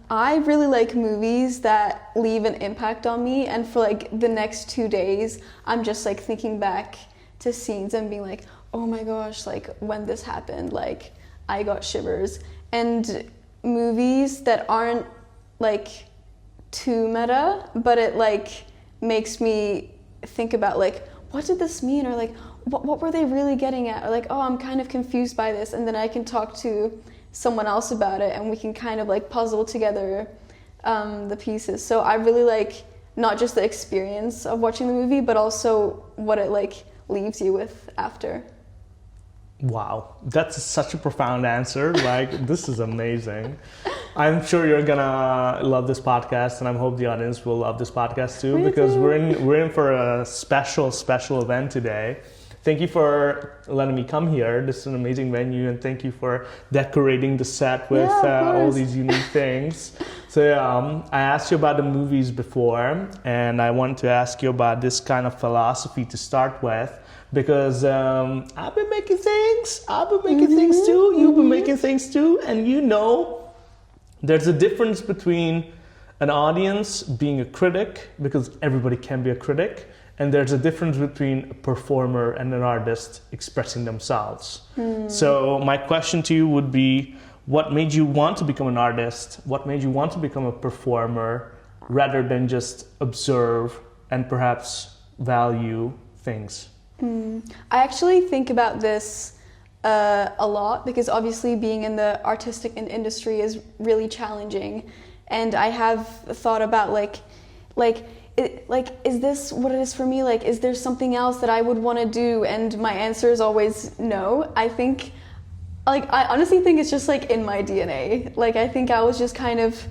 I really like movies that leave an impact on me, and for like the next 2 days, I'm just like thinking back to scenes and being like, oh my gosh, like when this happened, like I got shivers. And movies that aren't like too meta, but it like makes me think about like, what did this mean? Or like, what were they really getting at? Or like, oh, I'm kind of confused by this. And then I can talk to someone else about it and we can kind of like puzzle together the pieces. So I really like not just the experience of watching the movie, but also what it like leaves you with after. Wow, that's such a profound answer. Like, this is amazing. I'm sure you're gonna love this podcast, and I hope the audience will love this podcast too, because we're in for a special event today. Thank you for letting me come here. This is an amazing venue, and thank you for decorating the set with all these unique things. So I asked you about the movies before, and I wanted to ask you about this kind of philosophy to start with. Because I've been making things, things too, you've been making things too, and you know there's a difference between an audience being a critic, because everybody can be a critic, and there's a difference between a performer and an artist expressing themselves. So my question to you would be, what made you want to become an artist? What made you want to become a performer rather than just observe and perhaps value things? I actually think about this a lot, because obviously being in the artistic industry is really challenging, and I have thought about is this what it is for me? Like, is there something else that I would want to do? And my answer is always no. I think, I honestly think it's just like in my DNA. Like, I think I was just kind of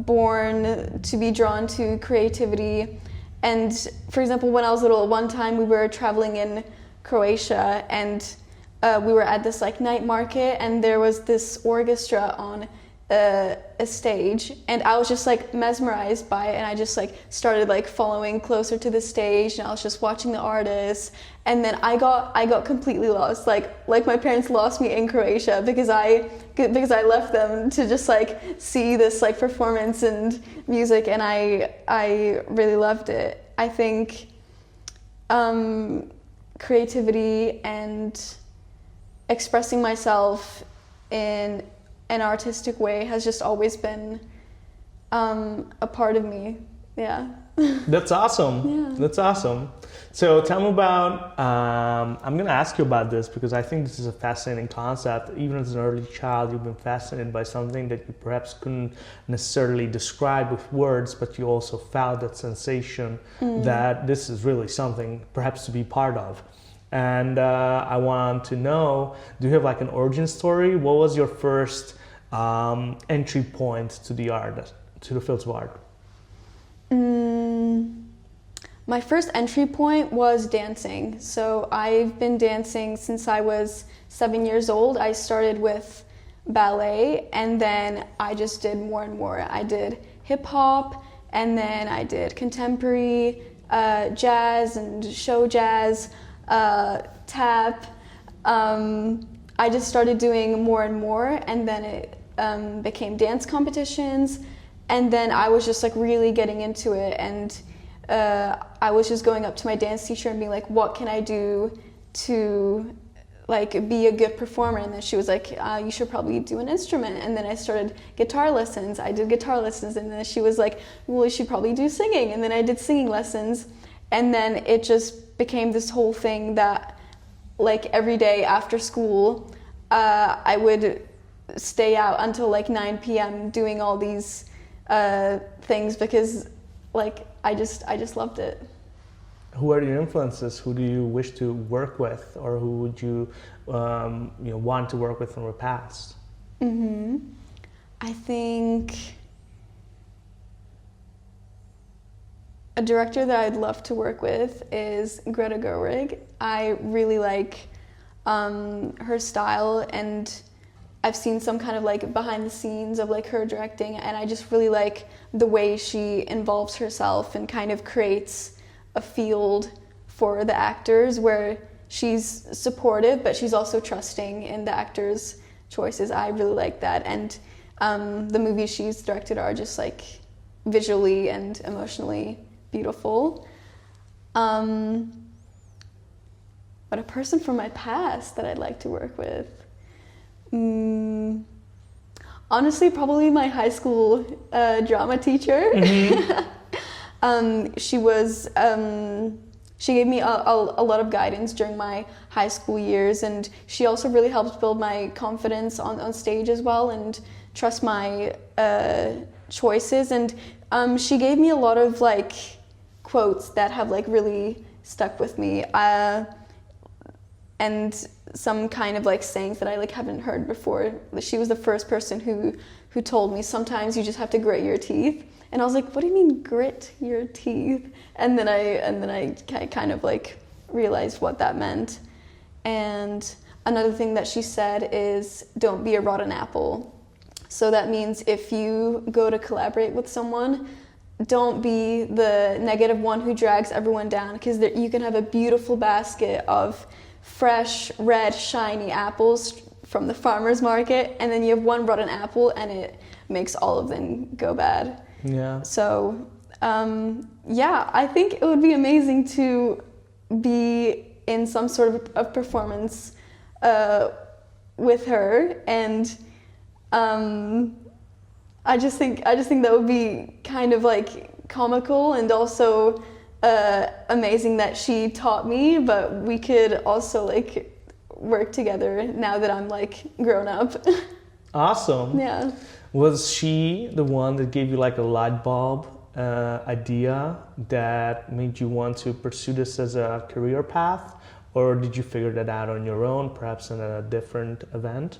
born to be drawn to creativity. And for example, when I was little, one time we were traveling in Croatia, and we were at this like night market, and there was this orchestra on a stage, and I was just like mesmerized by it, and I just like started like following closer to the stage, and I was just watching the artists, and then I got completely lost, like my parents lost me in Croatia, because I left them to just like see this like performance and music, and I really loved it. I think creativity and expressing myself in an artistic way has just always been a part of me. Yeah. That's awesome. Yeah. That's awesome. So tell me about, I'm going to ask you about this because I think this is a fascinating concept. Even as an early child, you've been fascinated by something that you perhaps couldn't necessarily describe with words, but you also felt that sensation that this is really something perhaps to be part of. And I want to know, do you have like an origin story? What was your first entry point to the art, to the fields of art? My first entry point was dancing. So I've been dancing since I was 7 years old. I started with ballet, and then I just did more and more. I did hip hop, and then I did contemporary, jazz and show jazz, tap. I just started doing more and more, and then it became dance competitions, and then I was just like really getting into it, and I was just going up to my dance teacher and being like, what can I do to like be a good performer? And then she was like, you should probably do an instrument. And then I started guitar lessons. I did guitar lessons, and then she was like, well, you should probably do singing. And then I did singing lessons, and then it just became this whole thing that like every day after school I would stay out until like 9 p.m. doing all these things, because like I just loved it. Who are your influences? Who do you wish to work with, or who would you want to work with from the past? I think a director that I'd love to work with is Greta Gerwig. I really like her style, and I've seen some kind of like behind the scenes of like her directing, and I just really like the way she involves herself and kind of creates a field for the actors where she's supportive, but she's also trusting in the actors' choices. I really like that. And the movies she's directed are just like visually and emotionally beautiful. But a person from my past that I'd like to work with. Honestly, probably my high school drama teacher. She gave me a lot of guidance during my high school years, and she also really helped build my confidence on stage as well and trust my choices. And she gave me a lot of like quotes that have like really stuck with me, and some kind of like sayings that I like haven't heard before. She was the first person who told me sometimes you just have to grit your teeth. And I was like, what do you mean grit your teeth? And then I kind of like realized what that meant. And another thing that she said is don't be a rotten apple. So that means if you go to collaborate with someone, don't be the negative one who drags everyone down, because you can have a beautiful basket of fresh, red, shiny apples from the farmer's market, and then you have one rotten apple and it makes all of them go bad. Yeah. So, I think it would be amazing to be in some sort of performance with her, and I just think that would be kind of like comical and also amazing that she taught me, but we could also like work together now that I'm like grown up. Awesome. Yeah. Was she the one that gave you like a light bulb idea that made you want to pursue this as a career path, or did you figure that out on your own, perhaps in a different event?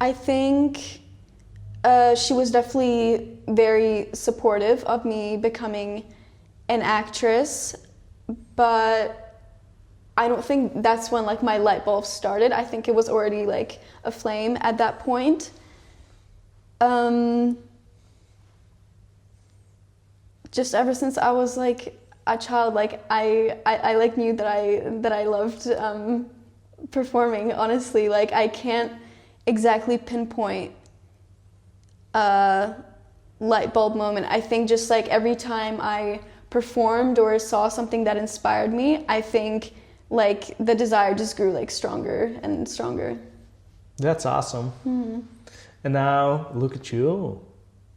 I think she was definitely very supportive of me becoming an actress, but I don't think that's when like my light bulb started. I think it was already like a flame at that point. Just ever since I was like a child, like I like knew that I loved performing. Honestly, like I can't exactly pinpoint a light bulb moment. I think just like every time I performed or saw something that inspired me, I think like the desire just grew like stronger and stronger. That's awesome. Mm-hmm. And now look at you.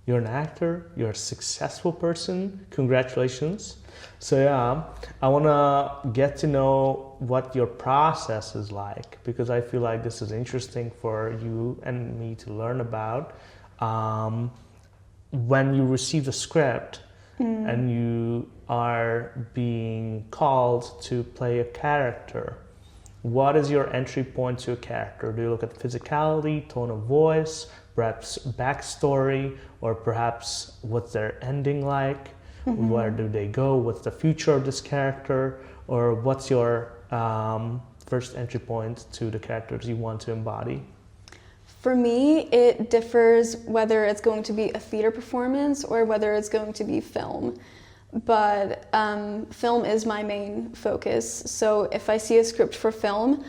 You're an actor, you're a successful person. Congratulations. So yeah, I want to get to know what your process is like, because I feel like this is interesting for you and me to learn about. When you receive a script and you are being called to play a character, what is your entry point to a character? Do you look at physicality, tone of voice, perhaps backstory, or perhaps what's their ending like? Mm-hmm. Where do they go? What's the future of this character? Or what's your first entry point to the characters you want to embody? For me, it differs whether it's going to be a theater performance or whether it's going to be film. But film is my main focus. So if I see a script for film,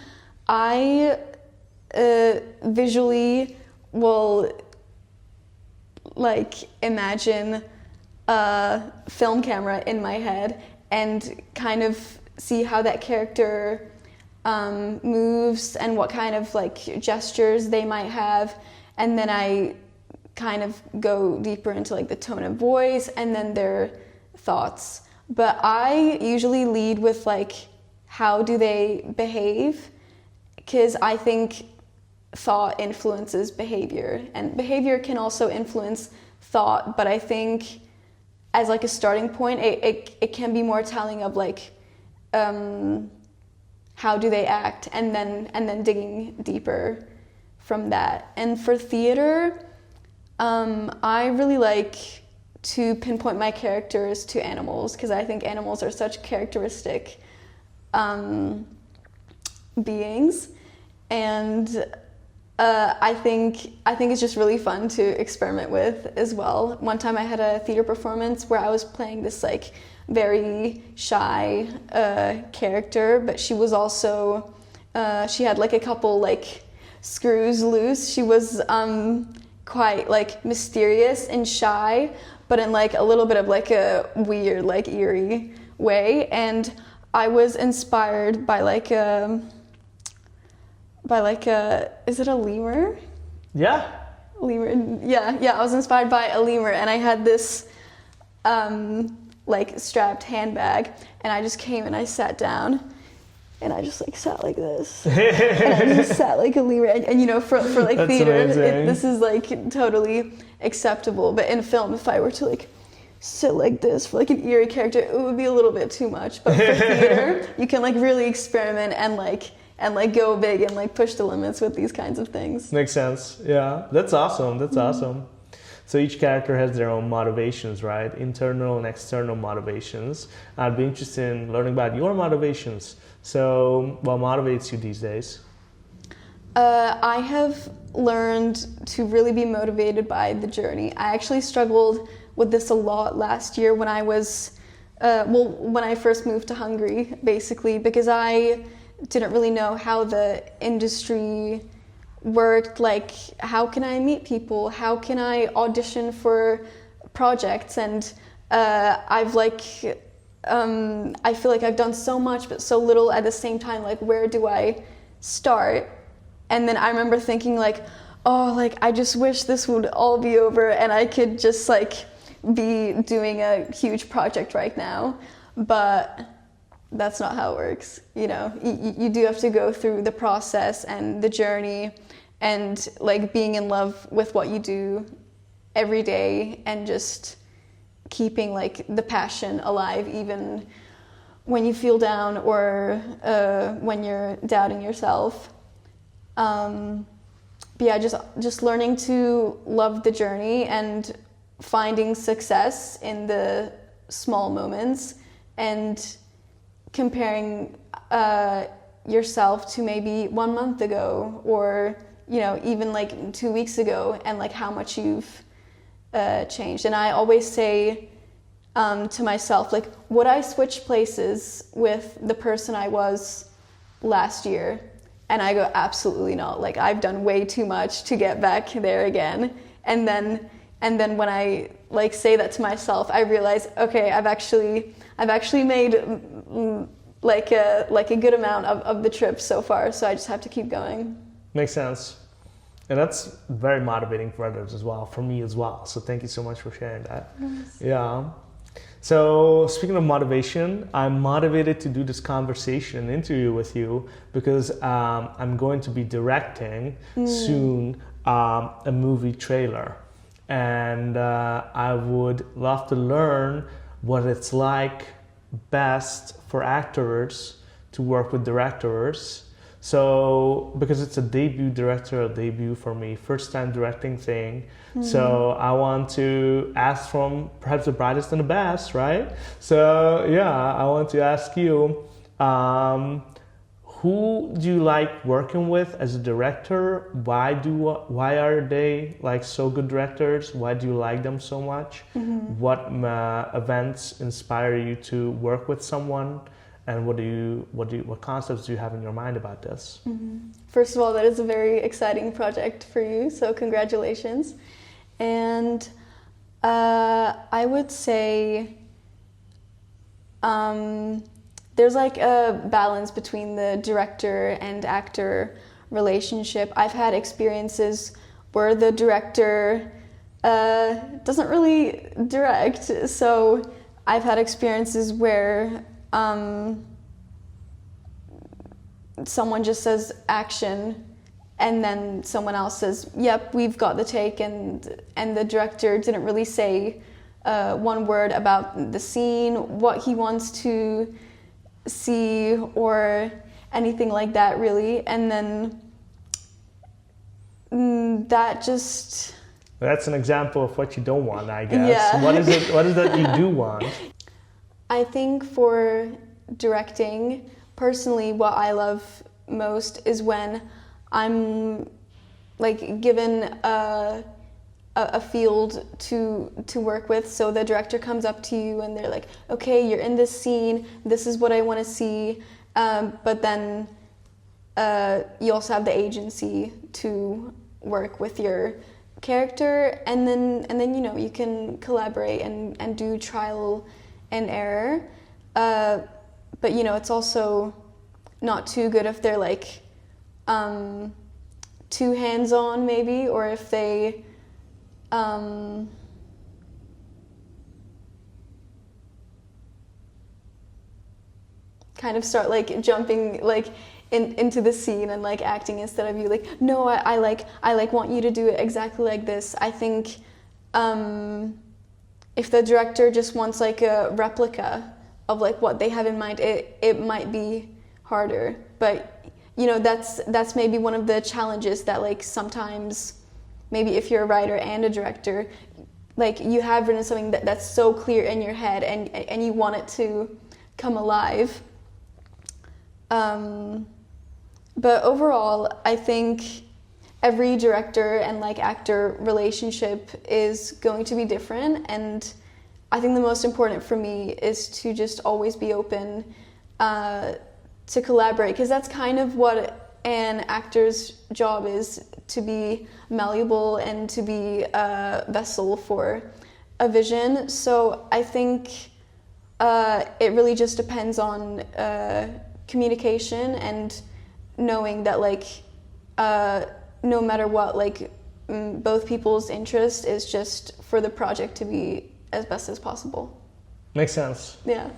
I visually will like imagine a film camera in my head and kind of see how that character moves and what kind of like gestures they might have, and then I kind of go deeper into like the tone of voice and then their thoughts. But I usually lead with like how do they behave, because I think thought influences behavior and behavior can also influence thought, but I think as like a starting point it can be more telling of like how do they act, and then digging deeper from that. And for theater, I really like to pinpoint my characters to animals, because I think animals are such characteristic beings, and I think it's just really fun to experiment with as well. One time I had a theater performance where I was playing this like very shy character, but she was also she had like a couple like screws loose. She was quite like mysterious and shy, but in like a little bit of like a weird, like eerie way. And I was inspired by like a is it a lemur? Yeah. Lemur. Yeah. I was inspired by a lemur, and I had this like strapped handbag, and I just came and I sat down. And I just like sat like this, and I just sat like a lemur. And you know, for like That's theater, amazing. this is like totally acceptable. But in film, if I were to like sit like this for like an eerie character, it would be a little bit too much. But for theater, you can like really experiment and like go big and like push the limits with these kinds of things. Makes sense. Yeah, that's awesome. That's awesome. So each character has their own motivations, right? Internal and external motivations. I'd be interested in learning about your motivations. So what motivates you these days? I have learned to really be motivated by the journey. I actually struggled with this a lot last year when I was, when I first moved to Hungary, basically, because I didn't really know how the industry worked. Like, how can I meet people? How can I audition for projects? And I feel like I've done so much but so little at the same time. Like, where do I start? And then I remember thinking like, oh, like I just wish this would all be over and I could just like be doing a huge project right now. But that's not how it works. You know, you do have to go through the process and the journey and like being in love with what you do every day and just keeping like the passion alive even when you feel down or when you're doubting yourself. But yeah, just learning to love the journey and finding success in the small moments and comparing yourself to maybe 1 month ago or, you know, even like 2 weeks ago and like how much you've changed. And I always say to myself, like, would I switch places with the person I was last year? And I go, absolutely not. Like, I've done way too much to get back there again. And then when I like say that to myself, I realize, okay, I've actually made like a good amount of the trip so far. So I just have to keep going. Makes sense. And that's very motivating for others as well, for me as well. So thank you so much for sharing that. Yes. Yeah. So speaking of motivation, I'm motivated to do this conversation interview with you because I'm going to be directing soon a movie trailer. And I would love to learn what it's like best for actors to work with directors. So, because it's a debut for me, first time directing thing. So I want to ask from perhaps the brightest and the best, right? So yeah, I want to ask you, who do you like working with as a director? Why are they like so good directors? Why do you like them so much? What events inspire you to work with someone? And what concepts do you have in your mind about this? First of all, that is a very exciting project for you, so congratulations. And I would say there's like a balance between the director and actor relationship. I've had experiences where the director doesn't really direct, so I've had experiences where someone just says action and then someone else says, yep, we've got the take, and the director didn't really say one word about the scene, what he wants to see or anything like that really. And then that's an example of what you don't want, I guess. Yeah. What is it that you do want? I think for directing, personally, what I love most is when I'm like given a field to work with. So the director comes up to you and they're like, okay, you're in this scene, this is what I want to see, but then you also have the agency to work with your character, and then you know, you can collaborate and do trial and error. But you know, it's also not too good if they're like too hands-on maybe, or if they kind of start like jumping like into the scene and like acting instead of you. Like, no, I want you to do it exactly like this. I think if the director just wants like a replica of like what they have in mind, it might be harder. But you know, that's maybe one of the challenges that like sometimes maybe if you're a writer and a director, like you have written something that's so clear in your head and you want it to come alive. But overall, I think every director and like actor relationship is going to be different, and I think the most important for me is to just always be open to collaborate, because that's kind of what an actor's job is, to be malleable and to be a vessel for a vision. So I think it really just depends on communication and knowing that like no matter what, like both people's interest is just for the project to be as best as possible. Makes sense. Yeah.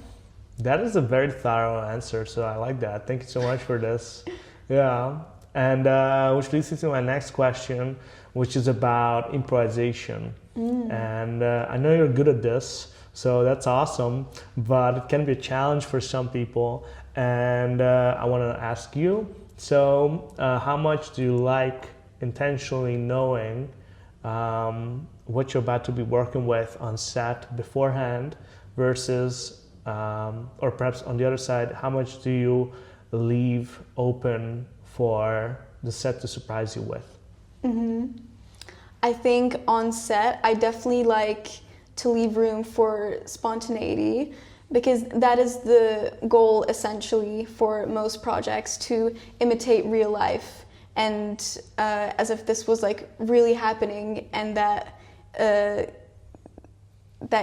That is a very thorough answer, so I like that. Thank you so much for this. Yeah, and which leads me to my next question, which is about improvisation. And I know you're good at this, so that's awesome, but it can be a challenge for some people. And I want to ask you, so how much do you like intentionally knowing what you're about to be working with on set beforehand versus, or perhaps on the other side, how much do you leave open for the set to surprise you with? I think on set, I definitely like to leave room for spontaneity, because that is the goal essentially for most projects, to imitate real life, and as if this was like really happening, and that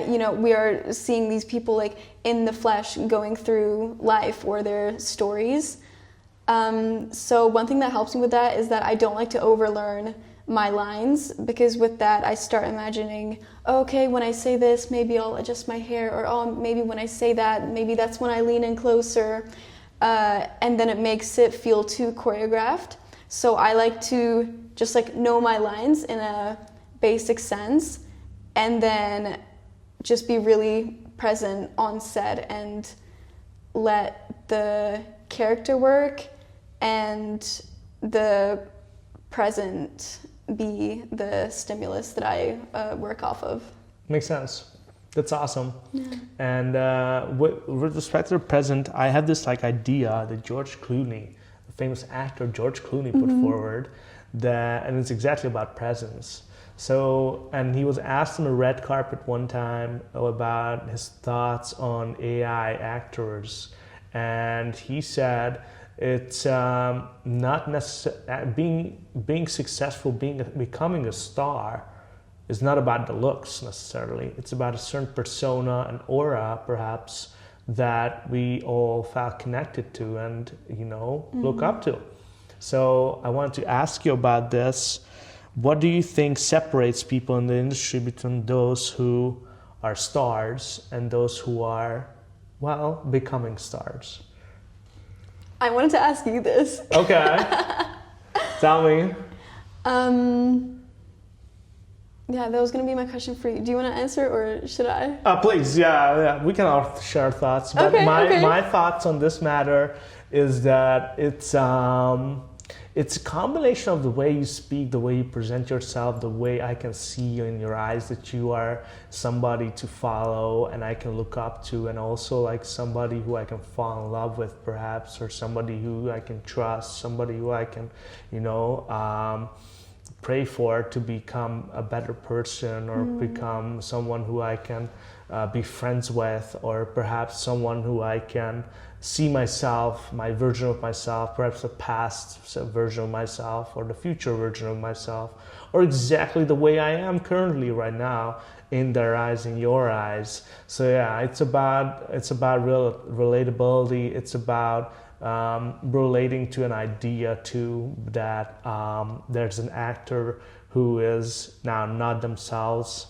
you know, we are seeing these people like in the flesh going through life or their stories. So one thing that helps me with that is that I don't like to overlearn my lines, because with that I start imagining, okay, when I say this, maybe I'll adjust my hair, or oh, maybe when I say that, maybe that's when I lean in closer, and then it makes it feel too choreographed. So I like to just like know my lines in a basic sense, and then just be really present on set and let the character work and the present be the stimulus that I work off of. Makes sense. That's awesome. Yeah. And with respect to the present, I have this like idea that George Clooney, the famous actor George Clooney, put forward, that, and it's exactly about presence. So, and he was asked on the red carpet one time about his thoughts on AI actors, and he said it's not necessarily being successful, becoming a star is not about the looks necessarily. It's about a certain persona and aura, perhaps, that we all felt connected to and, you know, look up to. So I wanted to ask you about this. What do you think separates people in the industry between those who are stars and those who are, well, becoming stars? I wanted to ask you this. Okay. Tell me. Yeah, that was going to be my question for you. Do you want to answer, or should I? Please, yeah, we can all share thoughts. But Okay, my thoughts on this matter is that it's a combination of the way you speak, the way you present yourself, the way I can see in your eyes that you are somebody to follow and I can look up to, and also like somebody who I can fall in love with perhaps, or somebody who I can trust, somebody who I can, you know, pray for to become a better person, or become someone who I can be friends with, or perhaps someone who I can see myself, my version of myself, perhaps the past version of myself or the future version of myself, or exactly the way I am currently right now, in their eyes, in your eyes. So yeah, it's about real relatability. It's about relating to an idea too, that there's an actor who is now not themselves,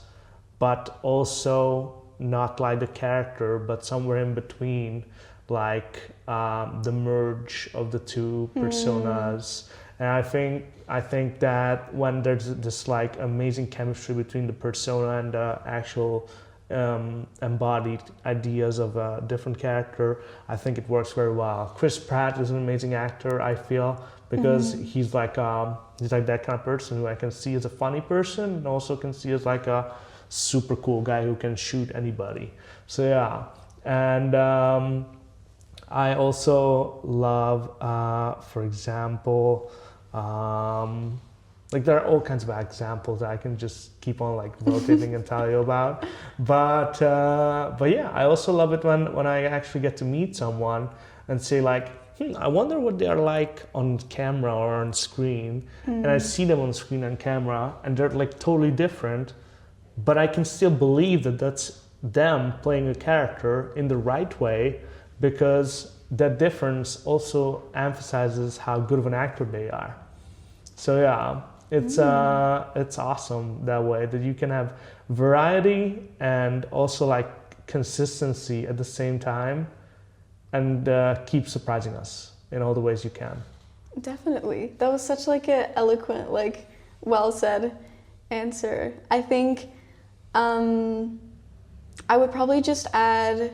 but also not like the character, but somewhere in between, like the merge of the two personas. And I think that when there's this like amazing chemistry between the persona and the actual embodied ideas of a different character, I think it works very well. Chris Pratt is an amazing actor, I feel, because he's like that kind of person who I can see as a funny person, and also can see as like a super cool guy who can shoot anybody. So yeah, and I also love, for example, like there are all kinds of examples that I can just keep on like rotating and tell you about. But yeah, I also love it when I actually get to meet someone and say like, I wonder what they are like on camera or on screen. And I see them on screen and camera, and they're like totally different, but I can still believe that that's them playing a character in the right way, because that difference also emphasizes how good of an actor they are. So yeah, it's awesome that way, that you can have variety and also like consistency at the same time, and keep surprising us in all the ways you can. Definitely. That was such like an eloquent, like well said answer. I think I would probably just add,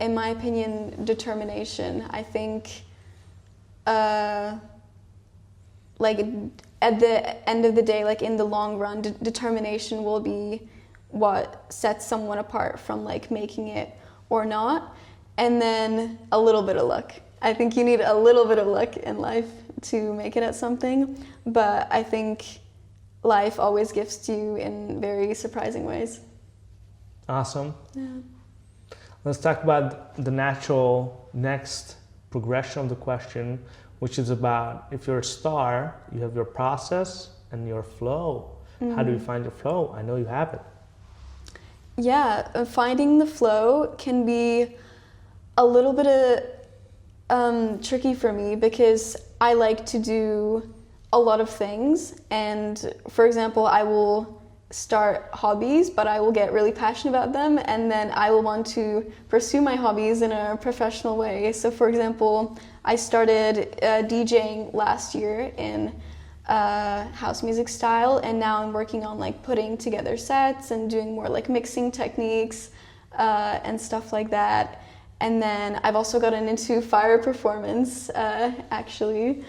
in my opinion, determination. I think like at the end of the day, like in the long run, determination will be what sets someone apart from like making it or not. And then a little bit of luck. I think you need a little bit of luck in life to make it at something, but I think life always gifts you in very surprising ways. Awesome. Yeah. Let's talk about the natural next progression of the question, which is about, if you're a star, you have your process and your flow. How do you find your flow? I know you have it. Yeah, finding the flow can be a little bit tricky for me, because I like to do a lot of things. And for example, I will start hobbies, but I will get really passionate about them, and then I will want to pursue my hobbies in a professional way. So for example, I started DJing last year in house music style, and now I'm working on like putting together sets and doing more like mixing techniques and stuff like that. And then I've also gotten into fire performance, actually,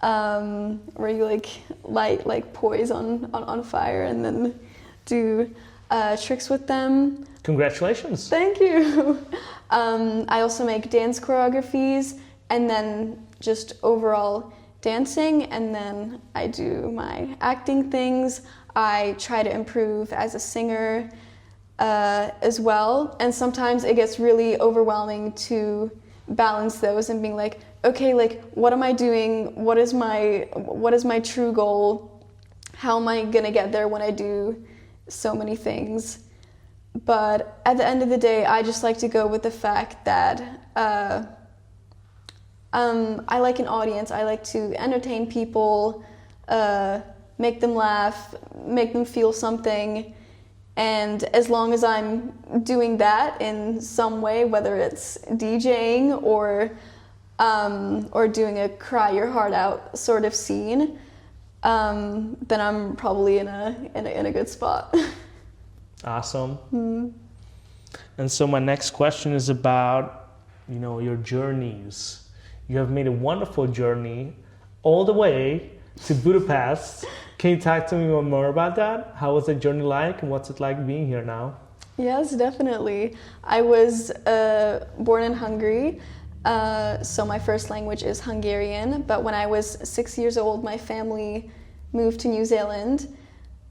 where you like light like poise on fire and then do tricks with them. Congratulations. Thank you. I also make dance choreographies, and then just overall dancing, and then I do my acting things. I try to improve as a singer as well, and sometimes it gets really overwhelming to balance those and being like, okay, like what am I doing? What is my true goal? How am I gonna get there when I do so many things? But at the end of the day, I just like to go with the fact that I like an audience. I like to entertain people, make them laugh, make them feel something. And as long as I'm doing that in some way, whether it's DJing or doing a cry your heart out sort of scene, then I'm probably in a good spot. Awesome. And so my next question is about, your journeys. You have made a wonderful journey all the way to Budapest. Can you talk to me more about that? How was the journey like, and what's it like being here now? Yes, definitely. I was born in Hungary, so my first language is Hungarian. But when I was 6 years old, my family moved to New Zealand.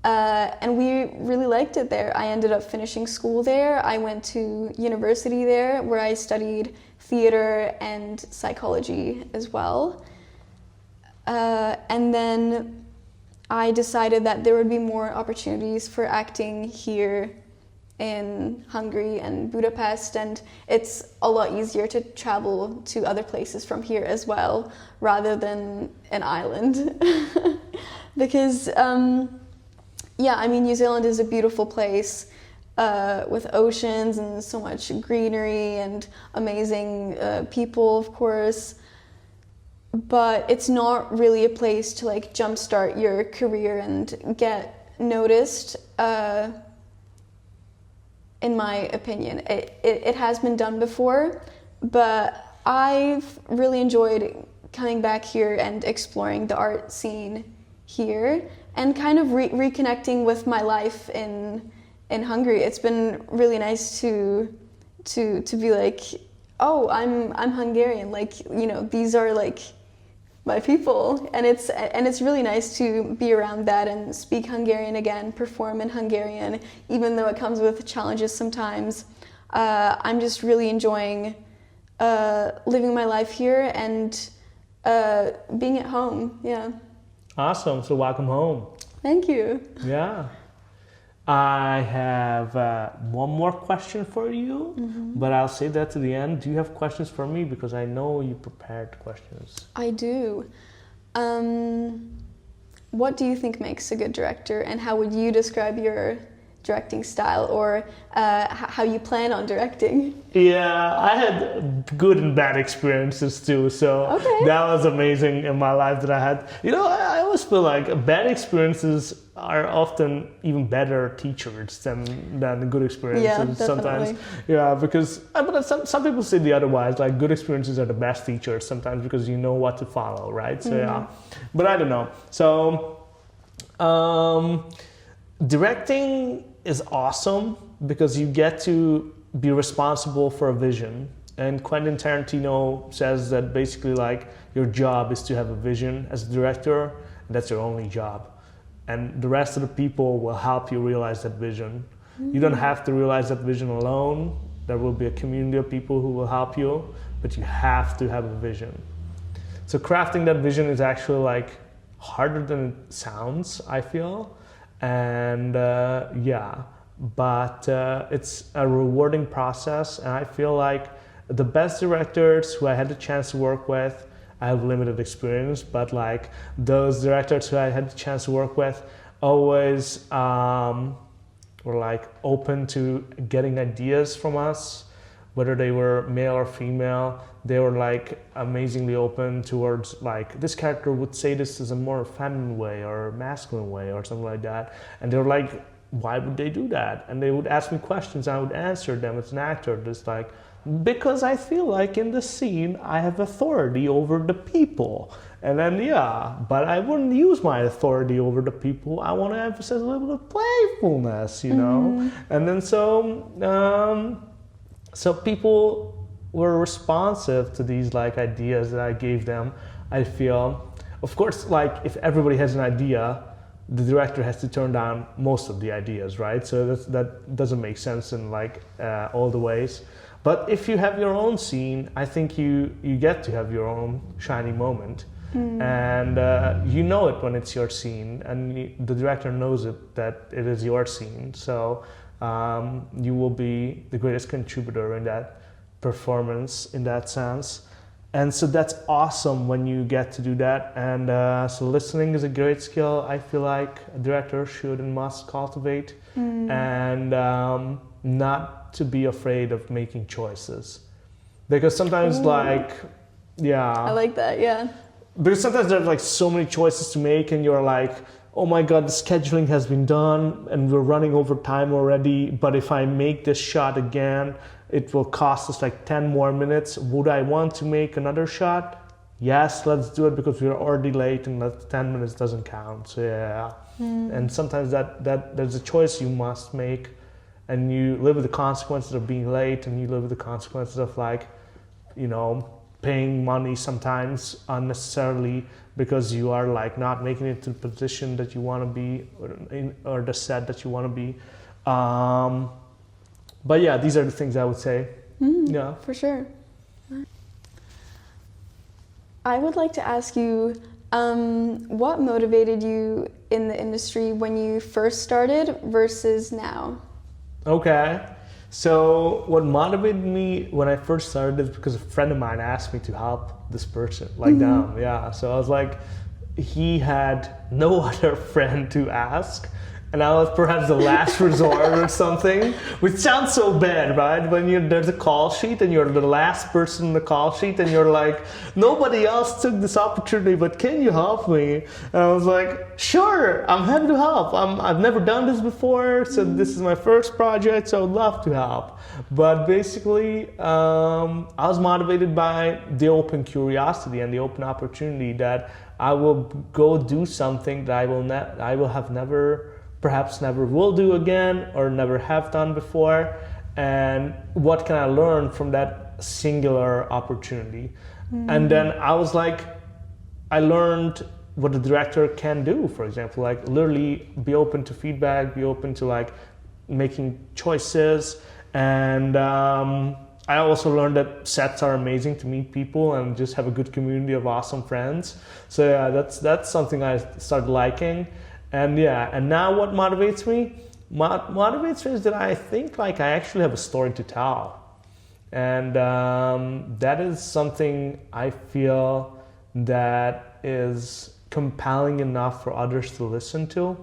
And we really liked it there. I ended up finishing school there. I went to university there where I studied theater and psychology as well. And then I decided that there would be more opportunities for acting here in Hungary and Budapest, and it's a lot easier to travel to other places from here as well, rather than an island. Because yeah, I mean, New Zealand is a beautiful place with oceans and so much greenery and amazing people, of course. But it's not really a place to like jumpstart your career and get noticed. In my opinion, it has been done before, but I've really enjoyed coming back here and exploring the art scene here and kind of reconnecting with my life in Hungary. It's been really nice to be like, oh, I'm Hungarian. Like, you know, these are like my people, and it's really nice to be around that and speak Hungarian again, perform in Hungarian, even though it comes with challenges sometimes. I'm just really enjoying living my life here and being at home. Yeah. Awesome. So welcome home. Thank you. Yeah. I have one more question for you, but I'll save that to the end. Do you have questions for me? Because I know you prepared questions. I do. What do you think makes a good director, and how would you describe your directing style, or how you plan on directing? Yeah, I had good and bad experiences too, so that was amazing in my life that I had. You know, I always feel like bad experiences are often even better teachers than good experiences. Yeah, definitely. Sometimes. Yeah, because but some people say the otherwise, like good experiences are the best teachers sometimes because you know what to follow, right? So yeah, but I don't know. So directing is awesome because you get to be responsible for a vision. And Quentin Tarantino says that basically like your job is to have a vision as a director, and that's your only job. And the rest of the people will help you realize that vision. You don't have to realize that vision alone. There will be a community of people who will help you, but you have to have a vision. So crafting that vision is actually like harder than it sounds, I feel. And yeah, but it's a rewarding process, and I feel like the best directors who I had the chance to work with, I have limited experience, but like those directors who I had the chance to work with always were like open to getting ideas from us, whether they were male or female. They were like amazingly open towards like, this character would say this is a more feminine way or masculine way or something like that. And they were like, why would they do that? And they would ask me questions, I would answer them as an actor, just like, because I feel like in the scene I have authority over the people. And then yeah, but I wouldn't use my authority over the people. I want to emphasize a little bit of playfulness, you know? And then so people were responsive to these like ideas that I gave them, I feel. Of course, like if everybody has an idea, the director has to turn down most of the ideas, right? So that doesn't make sense in like all the ways. But if you have your own scene, I think you get to have your own shiny moment. And you know it when it's your scene, and the director knows it that it is your scene. So you will be the greatest contributor in that performance in that sense. And so that's awesome when you get to do that. And so listening is a great skill I feel like a director should and must cultivate. And not to be afraid of making choices. Because sometimes like, yeah. I like that, yeah. Because sometimes there's like so many choices to make and you're like, oh my God, the scheduling has been done and we're running over time already. But if I make this shot again, it will cost us like 10 more minutes. Would I want to make another shot? Yes, let's do it because we're already late and that 10 minutes doesn't count. So yeah. And sometimes that there's a choice you must make, and you live with the consequences of being late, and you live with the consequences of like, you know, paying money sometimes unnecessarily because you are like not making it to the position that you want to be, or the set that you want to be. But yeah, these are the things I would say. Yeah, for sure. I would like to ask you, what motivated you in the industry when you first started versus now? Okay. So what motivated me when I first started is because a friend of mine asked me to help this person, like them. Yeah. So I was like, he had no other friend to ask, and I was perhaps the last resort or something, which sounds so bad, right? When there's a call sheet and you're the last person in the call sheet and you're like, nobody else took this opportunity, but can you help me? And I was like, sure, I'm happy to help. I've never done this before, so this is my first project, so I'd love to help. But basically, I was motivated by the open curiosity and the open opportunity that I will go do something that I will have perhaps never will do again or never have done before, and what can I learn from that singular opportunity. And then I was like, I learned what the director can do, for example, like literally be open to feedback, be open to like making choices. And I also learned that sets are amazing, to meet people and just have a good community of awesome friends. So yeah, that's something I started liking. And yeah, and now what motivates me? Motivates me is that I think like I actually have a story to tell. And that is something I feel that is compelling enough for others to listen to.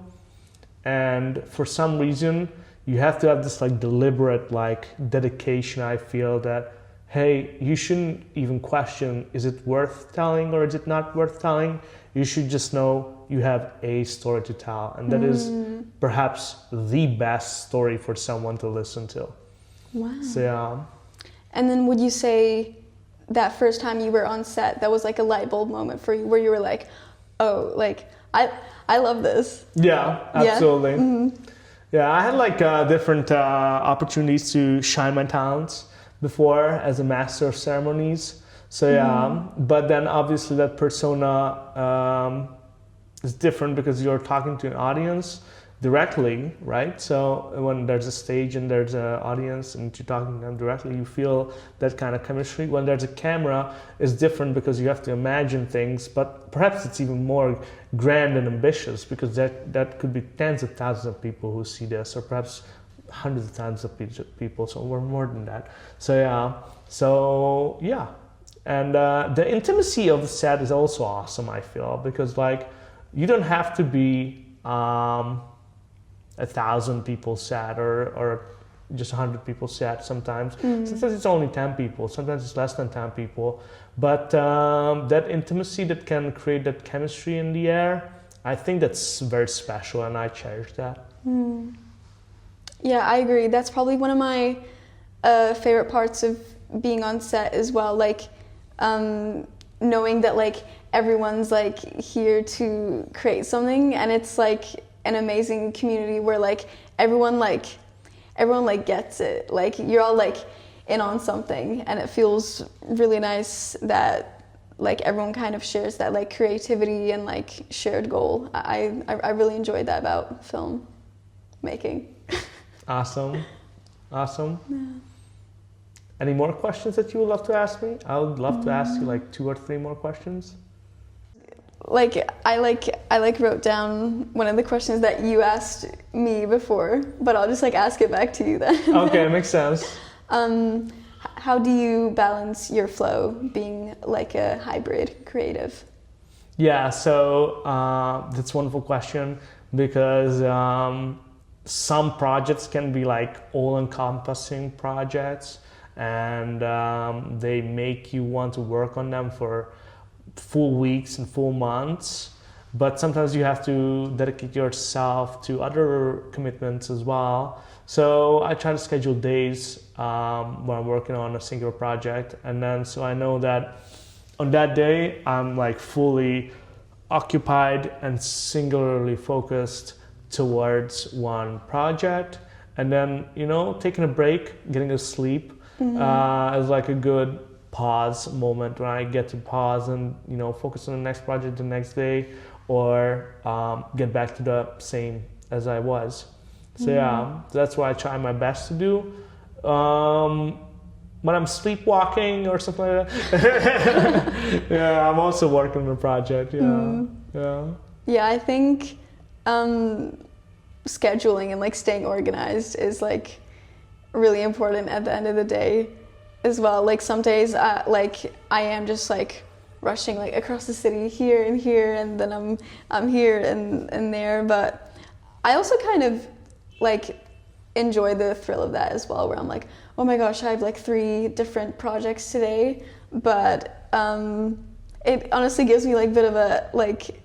And for some reason, you have to have this like deliberate like dedication. I feel that, hey, you shouldn't even question, is it worth telling or is it not worth telling? You should just know you have a story to tell, and that is perhaps the best story for someone to listen to. Wow. So yeah. And then would you say that first time you were on set, that was like a light bulb moment for you, where you were like, oh, like I love this? Yeah, absolutely. Yeah, yeah, I had like different opportunities to shine my talents before as a master of ceremonies. So yeah, but then obviously that persona is different because you're talking to an audience directly, right? So when there's a stage and there's an audience and you're talking to them directly, you feel that kind of chemistry. When there's a camera, it's different because you have to imagine things, but perhaps it's even more grand and ambitious because that could be tens of thousands of people who see this, or perhaps hundreds of thousands of people, so we're more than that. So yeah. And the intimacy of the set is also awesome, I feel, because like you don't have to be 1,000 people set or just 100 people set sometimes. Sometimes it's only 10 people, sometimes it's less than 10 people. But that intimacy that can create that chemistry in the air, I think that's very special, and I cherish that. Yeah, I agree. That's probably one of my favorite parts of being on set as well. Like, knowing that like everyone's like here to create something, and it's like an amazing community where like everyone gets it. Like you're all like in on something, and it feels really nice that like everyone kind of shares that like creativity and like shared goal. I really enjoyed that about film making. Awesome. Yeah. Any more questions that you would love to ask me? I would love to ask you like 2 or 3 more questions. Like I wrote down one of the questions that you asked me before, but I'll just like ask it back to you then. Okay, makes sense. How do you balance your flow being like a hybrid creative? Yeah, so that's a wonderful question because some projects can be like all-encompassing projects, and they make you want to work on them for full weeks and full months, but sometimes you have to dedicate yourself to other commitments as well. So I try to schedule days when I'm working on a single project, and then so I know that on that day I'm like fully occupied and singularly focused towards one project, and then taking a break, getting a sleep is like a good pause moment when I get to pause and focus on the next project the next day, or get back to the same as I was. So yeah, that's what I try my best to do. When I'm sleepwalking or something like that, yeah, I'm also working on a project. Yeah, I think scheduling and like staying organized is like really important at the end of the day as well. Like some days like I am just like rushing like across the city here and here, and then I'm here and there, but I also kind of like enjoy the thrill of that as well, where I'm like, oh my gosh, I have like 3 different projects today, but it honestly gives me like a bit of a like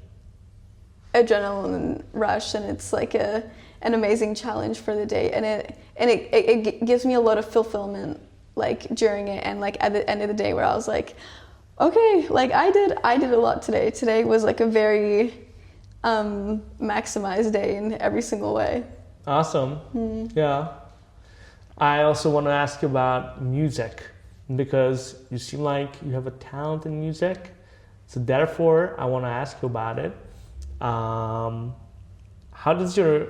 adrenaline rush, and it's like an amazing challenge for the day, and it gives me a lot of fulfillment like during it, and like at the end of the day where I was like, okay, like I did a lot today. Today was like a very maximized day in every single way. Awesome. Yeah. I also want to ask you about music, because you seem like you have a talent in music. So therefore, I want to ask you about it. How does your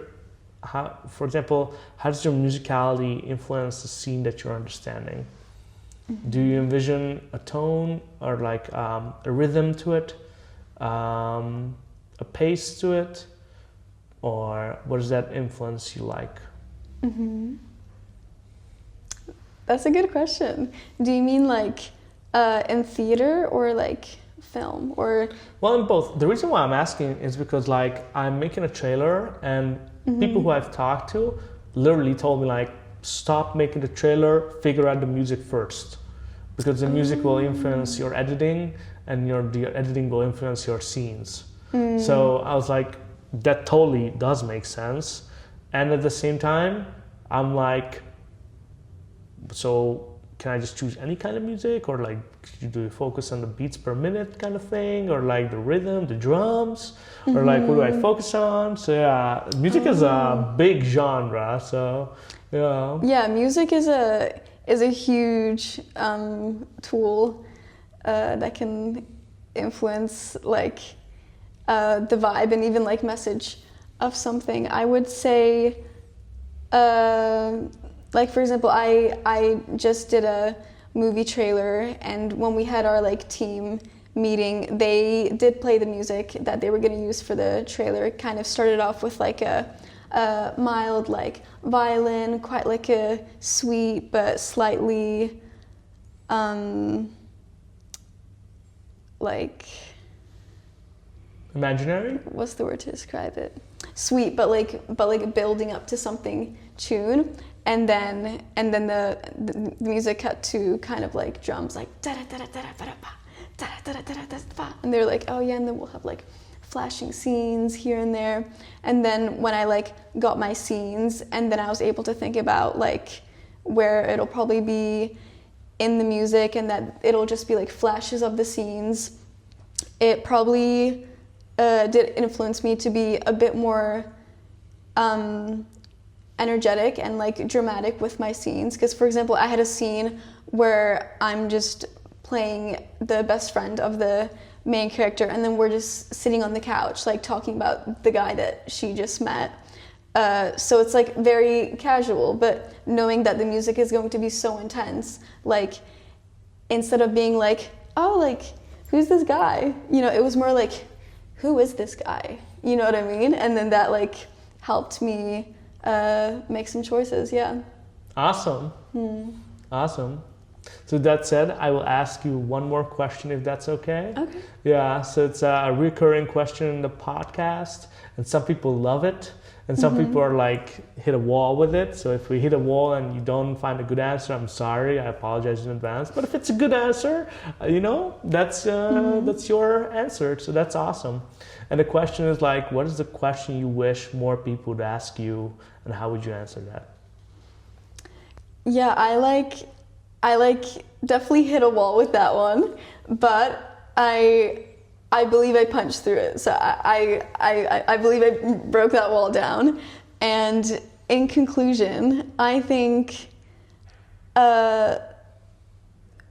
musicality influence the scene that you're understanding? Do you envision a tone or like a rhythm to it, a pace to it, or what does that influence you like? That's a good question. Do you mean like in theater or like film or? Well, in both. The reason why I'm asking is because like I'm making a trailer, and people who I've talked to literally told me like, stop making the trailer, figure out the music first, because the music will influence your editing, and your editing will influence your scenes. So I was like, that totally does make sense. And at the same time, I'm like, so can I just choose any kind of music, or like do you focus on the beats per minute kind of thing, or like the rhythm, the drums, or like what do I focus on? So yeah, music is a big genre. So yeah. Yeah, music is a huge tool that can influence like the vibe and even like message of something. I would say like for example, I just did a movie trailer, and when we had our like team meeting, they did play the music that they were going to use for the trailer. It kind of started off with like a mild like violin, quite like a sweet but slightly like imaginary? What's the word to describe it? Sweet, but like building up to something tune, and then the music cut to kind of like drums, like da da da da da da da da da da da da, and they're like, oh yeah, and then we'll have like flashing scenes here and there. And then when I like got my scenes, and then I was able to think about like where it'll probably be in the music, and that it'll just be like flashes of the scenes. It probably did influence me to be a bit more energetic and like dramatic with my scenes. Because for example, I had a scene where I'm just playing the best friend of the main character, and then we're just sitting on the couch like talking about the guy that she just met. So it's like very casual, but knowing that the music is going to be so intense, like instead of being like, oh, like who's this guy, it was more like, who is this guy, you know what I mean? And then that like helped me make some choices. Yeah. Awesome. So that said, I will ask you one more question, if that's okay. Okay. Yeah, so it's a recurring question in the podcast, and some people love it, and some people are like hit a wall with it. So if we hit a wall and you don't find a good answer, I'm sorry, I apologize in advance. But if it's a good answer, that's your answer. So that's awesome. And the question is like, what is the question you wish more people would ask you, and how would you answer that? Yeah, I definitely hit a wall with that one, but I believe I punched through it. So I believe I broke that wall down. And in conclusion, I think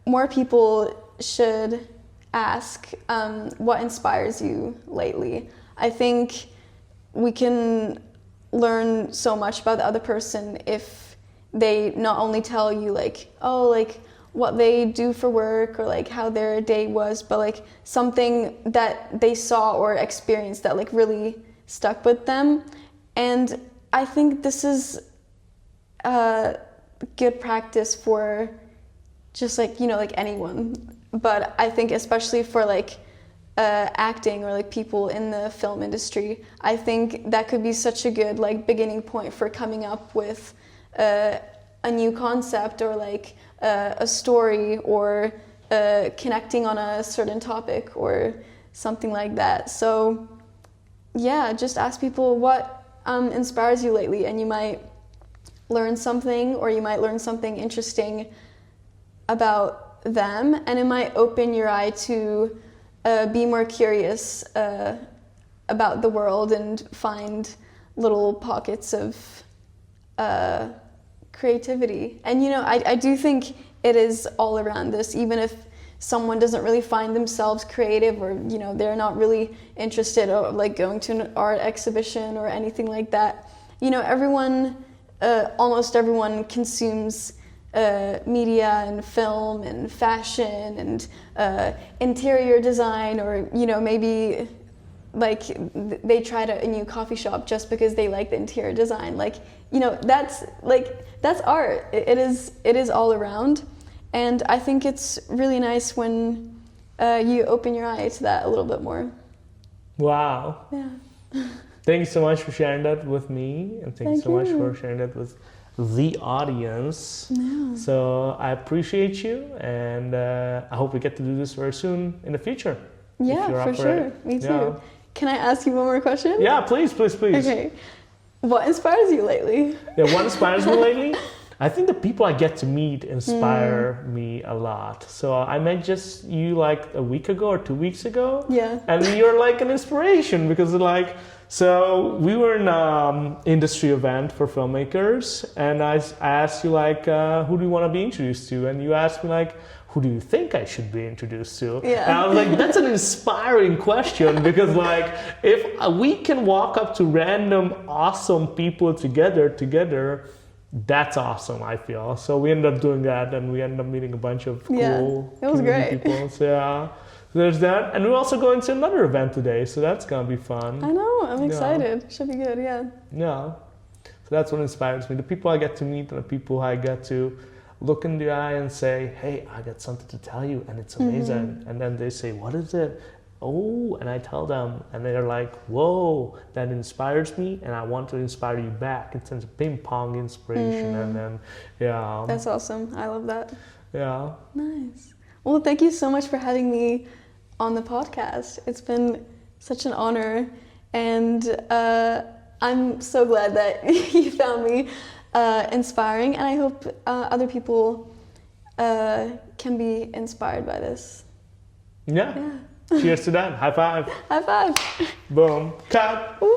more people should ask what inspires you lately. I think we can learn so much about the other person if they not only tell you like, oh, like what they do for work or like how their day was, but like something that they saw or experienced that like really stuck with them. And I think this is good practice for just like, you know, like anyone. But I think especially for like acting or like people in the film industry, I think that could be such a good like beginning point for coming up with a new concept or like a story or connecting on a certain topic or something like that. So yeah, just ask people what inspires you lately, and you might learn something, or you might learn something interesting about them, and it might open your eye to be more curious about the world and find little pockets of creativity. And you know, I do think it is all around us, even if someone doesn't really find themselves creative, or you know, they're not really interested or like going to an art exhibition or anything like that. You know, everyone, almost everyone consumes media and film and fashion and interior design, or you know, maybe like they tried a new coffee shop just because they like the interior design. Like, you know, that's art. It is all around, and I think it's really nice when you open your eye to that a little bit more. Wow. Yeah. Thank you so much for sharing that with me, and thank you so much for sharing that with the audience. Yeah. So I appreciate you, and I hope we get to do this very soon in the future. Yeah, for sure. Me too. Yeah. Can I ask you one more question? Yeah, please. Okay. What inspires you lately? Yeah, what inspires me lately? I think the people I get to meet inspire me a lot. So I met just you like a week ago or 2 weeks ago. Yeah. And you're like an inspiration because like, so we were in an industry event for filmmakers, and I asked you like, who do you want to be introduced to? And you asked me like, who do you think I should be introduced to? Yeah. And I was like, that's an inspiring question, because like, if we can walk up to random awesome people together, that's awesome, I feel. So we ended up doing that, and we ended up meeting a bunch of cool it was great. people. So yeah, there's that. And we're also going to another event today, so that's gonna be fun. I know, I'm excited. Should be good, yeah. Yeah. So that's what inspires me. The people I get to meet and the people I get to look in the eye and say, hey, I got something to tell you, and it's amazing. Mm-hmm. And then they say, what is it? Oh, and I tell them, and they're like, whoa, that inspires me, and I want to inspire you back. It's a ping pong inspiration, and then, yeah. That's awesome. I love that. Yeah. Nice. Well, thank you so much for having me on the podcast. It's been such an honor, and I'm so glad that you found me inspiring, and I hope other people can be inspired by this. Yeah. Cheers to that. High five. High five. Boom. Cut. Woo.